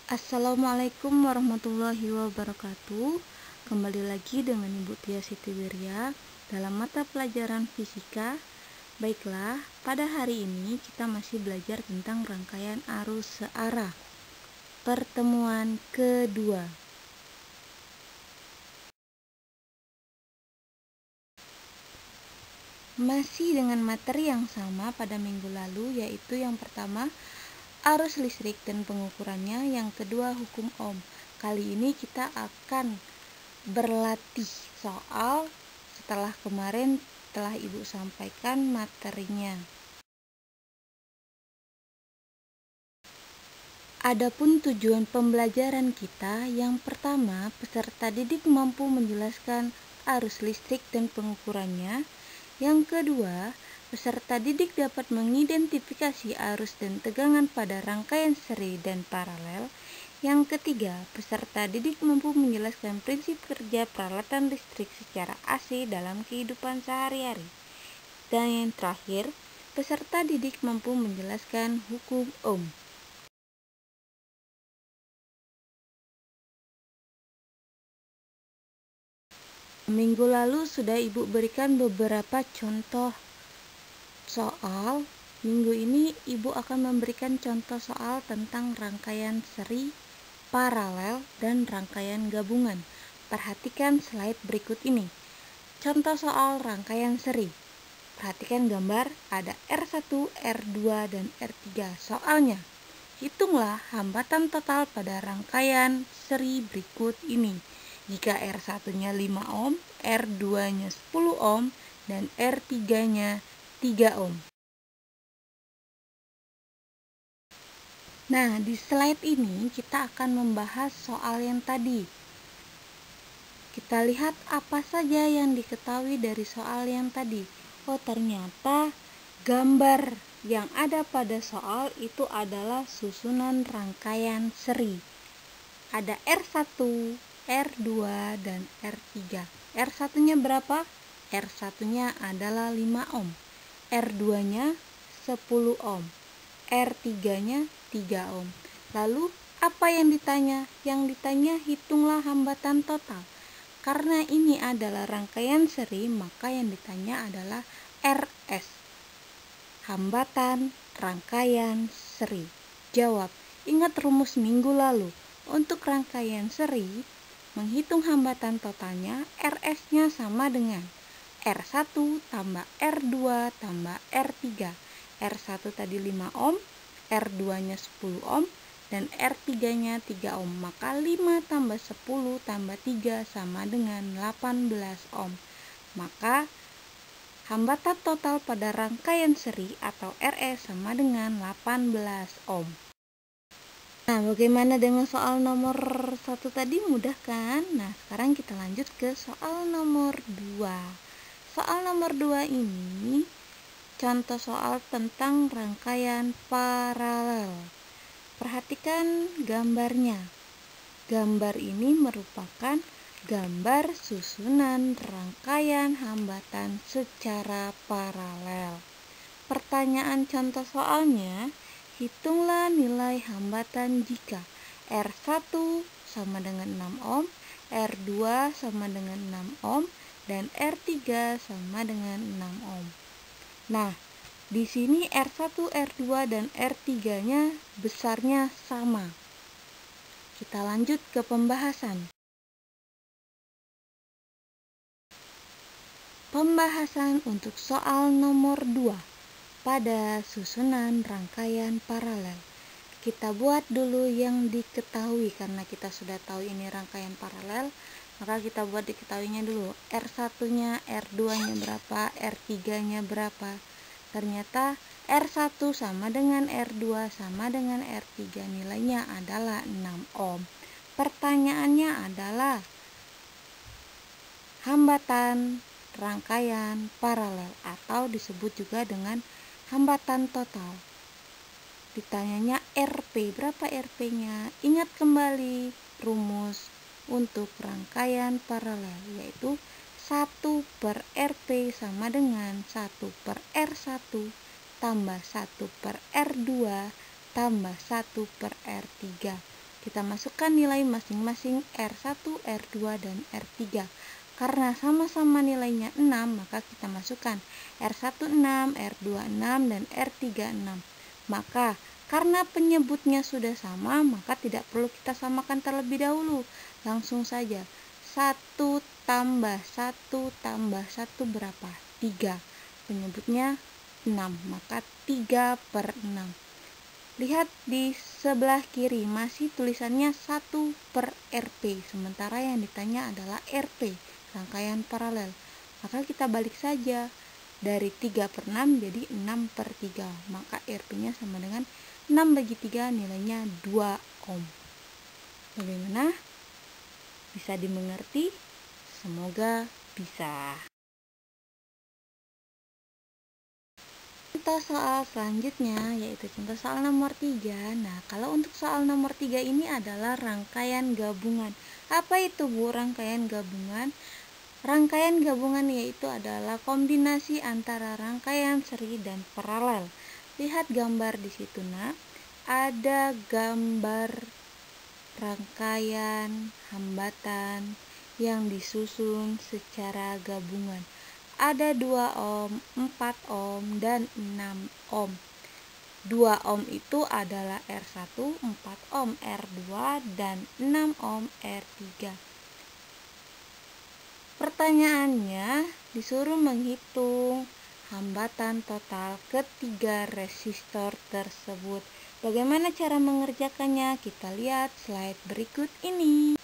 Assalamualaikum warahmatullahi wabarakatuh. Kembali lagi dengan Ibu Tia Siti Wirya dalam mata pelajaran fisika. Baiklah, pada hari ini kita masih belajar tentang rangkaian arus searah. Pertemuan kedua. Masih dengan materi yang sama pada minggu lalu, yaitu yang pertama arus listrik dan pengukurannya, yang kedua hukum Ohm. Kali ini kita akan berlatih soal setelah kemarin telah Ibu sampaikan materinya. Adapun tujuan pembelajaran kita, yang pertama, peserta didik mampu menjelaskan arus listrik dan pengukurannya. Yang kedua, peserta didik dapat mengidentifikasi arus dan tegangan pada rangkaian seri dan paralel. Yang ketiga, peserta didik mampu menjelaskan prinsip kerja peralatan listrik secara AC dalam kehidupan sehari-hari. Dan yang terakhir, peserta didik mampu menjelaskan hukum Ohm. Minggu lalu sudah Ibu berikan beberapa contoh soal. Minggu ini Ibu akan memberikan contoh soal tentang rangkaian seri, paralel, dan rangkaian gabungan. Perhatikan slide berikut ini. Contoh soal rangkaian seri. Perhatikan gambar, ada R1, R2, dan R3. Soalnya, hitunglah hambatan total pada rangkaian seri berikut ini. Jika R1-nya 5 ohm, R2-nya 10 ohm, dan R3-nya 3 ohm. Nah, di slide ini kita akan membahas soal yang tadi. Kita lihat apa saja yang diketahui dari soal yang tadi. Oh, ternyata gambar yang ada pada soal itu adalah susunan rangkaian seri. Ada R1, R2, dan R3. R1-nya berapa? R1-nya adalah 5 ohm. R2-nya 10 ohm. R3-nya 3 ohm. Lalu apa yang ditanya? Yang ditanya hitunglah hambatan total. Karena ini adalah rangkaian seri, maka yang ditanya adalah RS. Hambatan rangkaian seri. Jawab, ingat rumus minggu lalu. Untuk rangkaian seri, menghitung hambatan totalnya, RS-nya sama dengan R1 tambah R2 tambah R3. R1 tadi 5 ohm, R2-nya 10 ohm, dan R3-nya 3 ohm. Maka 5 tambah 10 tambah 3 sama dengan 18 ohm. Maka hambatan total pada rangkaian seri atau RS sama dengan 18 ohm. Nah, bagaimana dengan soal nomor 1 tadi? Mudah kan? Nah, sekarang kita lanjut ke soal nomor 2. Soal nomor 2 ini contoh soal tentang rangkaian paralel. Perhatikan gambarnya. Gambar ini merupakan gambar susunan rangkaian hambatan secara paralel. Pertanyaan contoh soalnya, hitunglah nilai hambatan jika R1 sama dengan 6 ohm, R2 sama dengan 6 ohm, dan R3 sama dengan 6 ohm. Nah, di sini R1, R2, dan R3-nya besarnya sama. Kita lanjut ke pembahasan. Pembahasan untuk soal nomor 2 pada susunan rangkaian paralel. Kita buat dulu yang diketahui, karena kita sudah tahu ini rangkaian paralel, maka kita buat diketahuinya dulu. R1-nya, R2-nya berapa, R3-nya berapa. Ternyata R1 sama dengan R2 sama dengan R3, nilainya adalah 6 ohm. Pertanyaannya adalah hambatan rangkaian paralel atau disebut juga dengan hambatan total. Ditanyanya RP, berapa RP-nya? Ingat kembali rumus untuk rangkaian paralel, yaitu 1 per RP sama dengan 1 per R1 tambah 1 per R2 tambah 1 per R3. Kita masukkan nilai masing-masing R1, R2, dan R3. Karena sama-sama nilainya 6, maka kita masukkan R1 6, R2 6, dan R3 6. Maka karena penyebutnya sudah sama, maka tidak perlu kita samakan terlebih dahulu. Langsung saja. 1 tambah 1 tambah 1 berapa? 3. Penyebutnya 6, maka 3/6. Lihat di sebelah kiri, masih tulisannya 1/RP, sementara yang ditanya adalah RP, rangkaian paralel. Maka kita balik saja, dari 3/6 jadi 6/3, maka RP-nya sama dengan 6/3, nilainya 2 ohm. Bagaimana? Bisa dimengerti? Semoga bisa. Contoh soal selanjutnya yaitu contoh soal nomor 3. Nah, kalau untuk soal nomor 3 ini adalah rangkaian gabungan. Apa itu Bu rangkaian gabungan? Rangkaian gabungan yaitu adalah kombinasi antara rangkaian seri dan paralel. Lihat gambar di situ, Nak. Ada gambar rangkaian hambatan yang disusun secara gabungan. Ada 2 ohm, 4 ohm, dan 6 ohm. 2 ohm itu adalah R1, 4 ohm R2, dan 6 ohm R3. Pertanyaannya disuruh menghitung hambatan total ketiga resistor tersebut. Bagaimana cara mengerjakannya? Kita lihat slide berikut ini.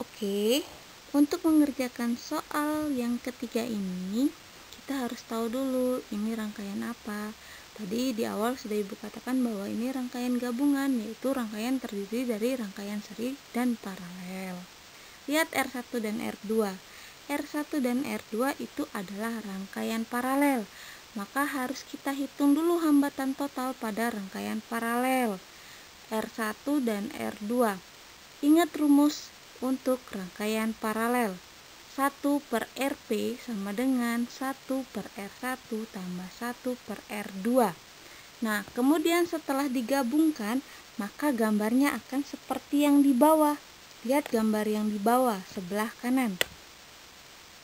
Oke. Untuk mengerjakan soal yang ketiga ini, kita harus tahu dulu ini rangkaian apa. Tadi di awal sudah Ibu katakan bahwa ini rangkaian gabungan, yaitu rangkaian terdiri dari rangkaian seri dan paralel. Lihat R1 dan R2. R1 dan R2 itu adalah rangkaian paralel. Maka harus kita hitung dulu hambatan total pada rangkaian paralel. R1 dan R2. Ingat rumus untuk rangkaian paralel. 1/RP sama dengan 1/R1 tambah 1/R2. Nah, kemudian setelah digabungkan, maka gambarnya akan seperti yang di bawah. Lihat gambar yang di bawah, sebelah kanan.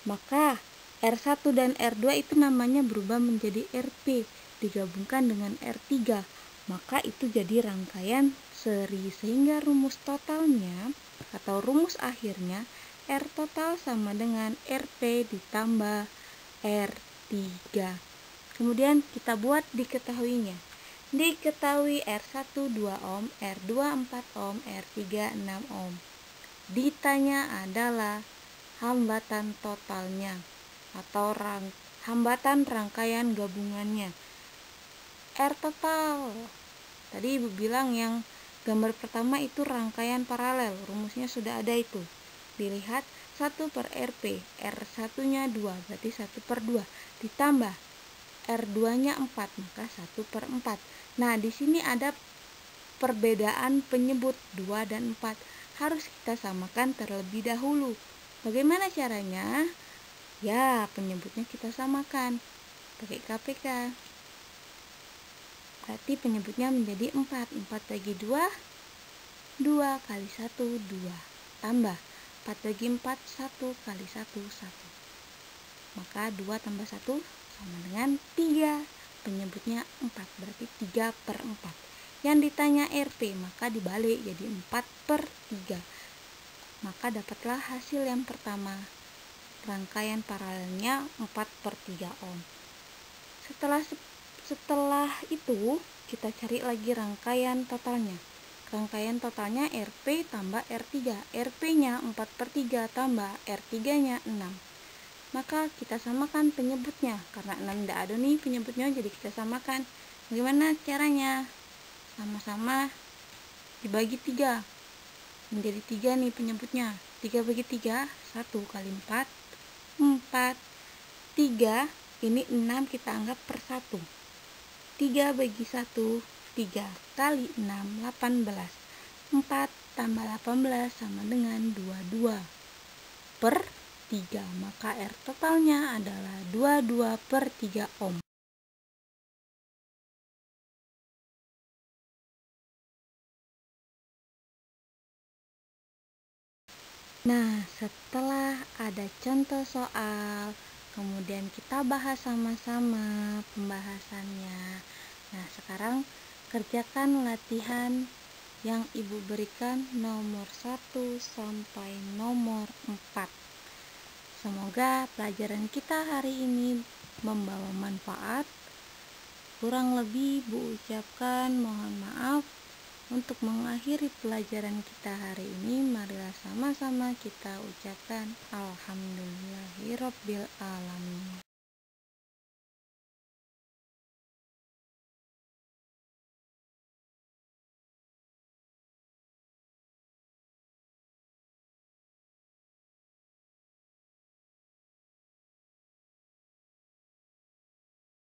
Maka R1 dan R2 itu namanya berubah menjadi RP, digabungkan dengan R3. Maka itu jadi rangkaian seri, sehingga rumus totalnya atau rumus akhirnya R total sama dengan RP ditambah R3. Kemudian kita buat diketahuinya. Diketahui R1 2 ohm, R2 4 ohm, R3 6 ohm. Ditanya adalah hambatan totalnya atau hambatan rangkaian gabungannya. R total. Tadi Ibu bilang yang gambar pertama itu rangkaian paralel, rumusnya sudah ada itu. Dilihat 1/RP, R1-nya 2, berarti 1/2. Ditambah R2-nya 4, maka 1/4. Nah, di sini ada perbedaan penyebut 2 dan 4. Harus kita samakan terlebih dahulu. Bagaimana caranya? Ya, penyebutnya kita samakan pakai KPK. Berarti penyebutnya menjadi 4. 4 bagi 2, 2 kali 1, 2. Tambah 4 bagi 4, 1 kali 1, 1. Maka 2 tambah 1 sama dengan 3. Penyebutnya 4, berarti 3/4. Yang ditanya RP, maka dibalik jadi 4/3. Maka dapatlah hasil yang pertama. Rangkaian paralelnya 4/3 ohm. Setelah itu kita cari lagi rangkaian totalnya. Rangkaian totalnya RP tambah R3. RP-nya 4/3 tambah R3-nya 6. Maka kita samakan penyebutnya. Karena 6 tidak ada nih penyebutnya, jadi kita samakan. Bagaimana caranya? Sama-sama dibagi 3. Menjadi 3 nih penyebutnya. 3 bagi 3, 1 kali 4, 4. 3, ini 6 kita anggap per 1. 3 bagi 1, 3 kali 6, 18. 4 tambah 18 sama dengan 22/3. Maka R totalnya adalah 22/3 ohm. Nah, setelah ada contoh soal, kemudian kita bahas sama-sama pembahasannya. Nah, sekarang kerjakan latihan yang Ibu berikan nomor 1 sampai nomor 4. Semoga pelajaran kita hari ini membawa manfaat. Kurang lebih Bu ucapkan mohon maaf. Untuk mengakhiri pelajaran kita hari ini, marilah sama-sama kita ucapkan Alhamdulillahirabbil alamin.